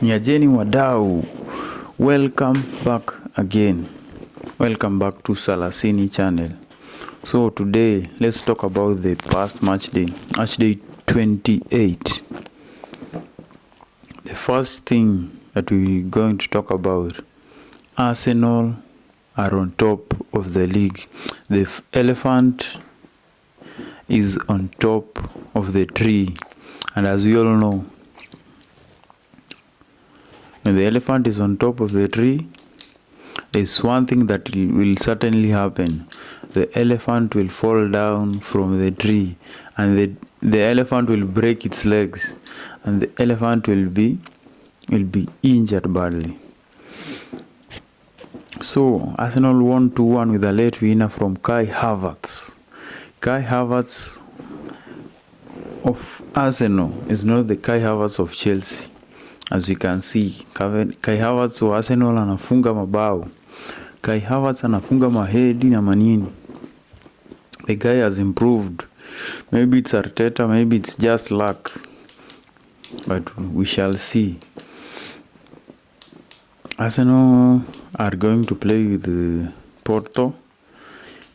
Nyajeni wadau, welcome back again. Welcome back to Salasini channel. So today let's talk about the past match day 28. The first thing that we're going to talk about, Arsenal are on top of the league. The elephant is on top of the tree, and as we all know, when the elephant is on top of the tree, there's one thing that will certainly happen. The elephant will fall down from the tree, and the elephant will break its legs, and the elephant will be injured badly. So Arsenal won 2-1 with a late winner from Kai Havertz. Kai Havertz of Arsenal is not the Kai Havertz of Chelsea. As we can see, Kai Havertz wa Arsenal anafunga mabao. Kai Havertz anafunga mahedi na manini. The guy has improved. Maybe it's Arteta, maybe it's just luck. But we shall see. Arsenal are going to play with Porto,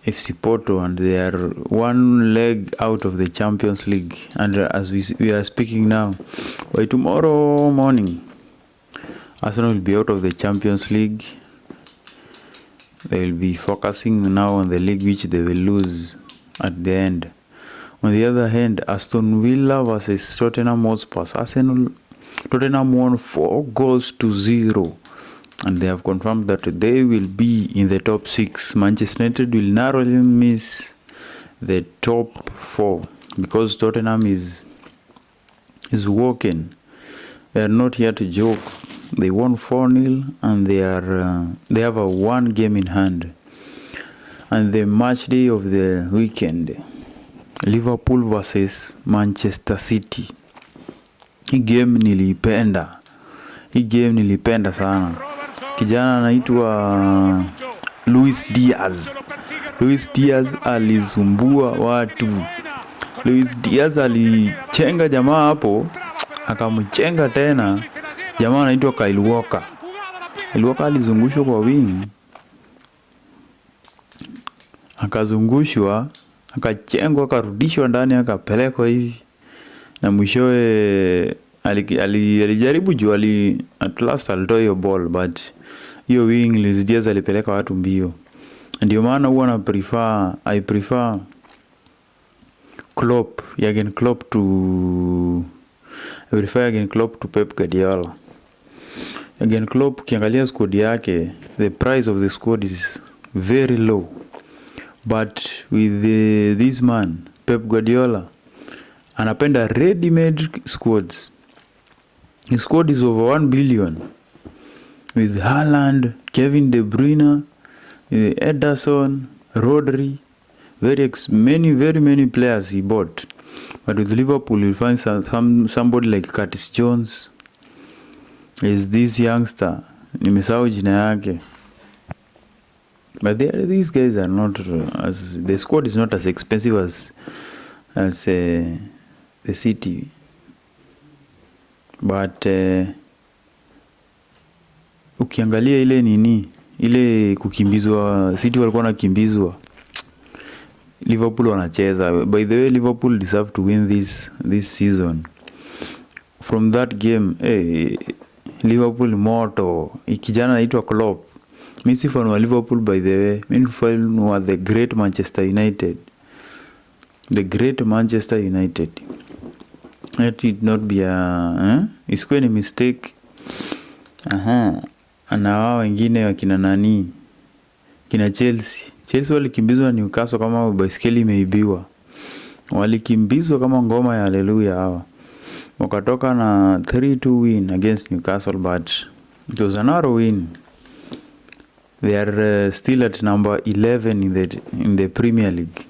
FC Porto, and they are one leg out of the Champions League. And as we are speaking now, by tomorrow morning, Arsenal will be out of the Champions League. They will be focusing now on the league, which they will lose at the end. On the other hand, Aston Villa versus Tottenham Hotspur. Tottenham won 4-0, and they have confirmed that they will be in the top 6. Manchester United will narrowly miss the top 4 because Tottenham is working. They are not here to joke. They won 4-0, and they have a one game in hand. And the match day of the weekend, Liverpool versus Manchester City. Hii game nilipenda sana. Kijana anaitwa Luis Diaz alisumbua watu. Luis Diaz alichenga jamaa hapo, akamchenga tena. Jamaa anaitwa Kyle Walker. Kyle Walker alizungushwa kwa wing, akazungushwa, akachengwa, akarudishwa ndani, akapelekwa hivi, na mwishowe alijaribu juu at last alitoa hiyo ball, but hiyo wing Luis Diaz alipeleka watu mbio. Ndio maana huwa I prefer Klopp to Pep Guardiola. Again, Klopp, ukiangalia squad yake, the price of the squad is very low. But with this man, Pep Guardiola, anapenda ready-made squads. His squad is over 1 billion. With Haaland, Kevin De Bruyne, Ederson, Rodri, very many players he bought. But with Liverpool, you'll find somebody like Curtis Jones. Is this youngster, nimesahau jina yake. But these guys are not the squad is not as expensive as the City. But ukiangalia ile kukimbizwa, City walikuwa nakimbizwa, Liverpool wanacheza. By the way, Liverpool deserve to win this season. From that game, Liverpool moto. Kijana anaitwa Klopp. Mimi si fan wa Liverpool, by the way. Mimi fan wa the great Manchester United. The great Manchester United. Let it not be it's quite a mistake. Na wao wengine wakina nani? Kina Chelsea walikimbizwa Newcastle kama baiskeli imeibiwa. Walikimbizwa kama ngoma ya haleluya hawa. Wakatoka na 3-2 win against Newcastle, but it was a narrow win. They are still at number 11 in the Premier League.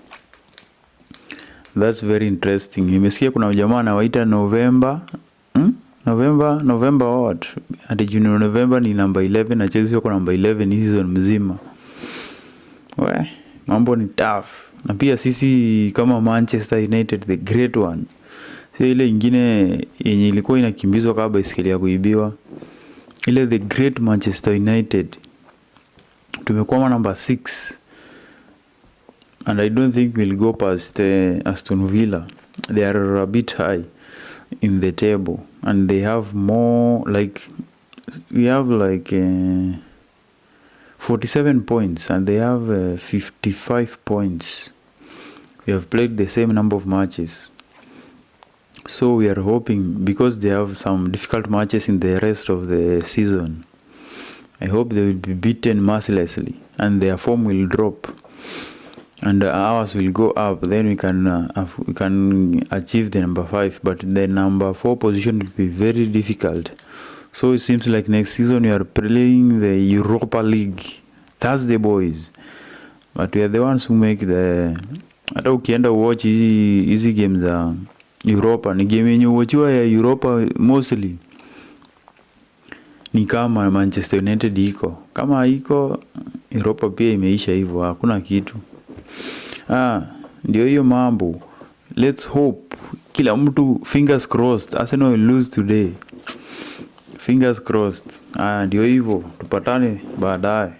That's very interesting. Nimesikia kuna jamaa anawaita November what? Ati Junior November ni number 11 na Chelsea wako number 11 hii season mzima. Mambo ni tough. Na pia sisi kama Manchester United, the great one, sio ile ingine yenye ilikuwa inakimbizwa kama baiskeli ya kuibiwa. ile the great Manchester United tumekwama number 6 and I don't think we'll go past Aston Villa. They are a bit high in the table and they have more, like we have like 47 points and they have 55 points. We have played the same number of matches, so we are hoping, because they have some difficult matches in the rest of the season, I hope they will be beaten mercilessly and their form will drop and ours will go up. Then we can achieve the number 5, but the number 4 position will be very difficult. So it seems like next season we are playing the Europa League. That's the boys, but we are the ones who make the, hata ukienda watch hizi games za Europa, ni game yenye uochiwa ya Europa mostly ni kama Manchester United iko. Kama iko Europa pia imeisha hivyo, hakuna kitu. Ndio hiyo mambo. Let's hope. Kila mtu fingers crossed. Arsenal will lose today. Fingers crossed. Ndio hivyo. Tupatane baadaye.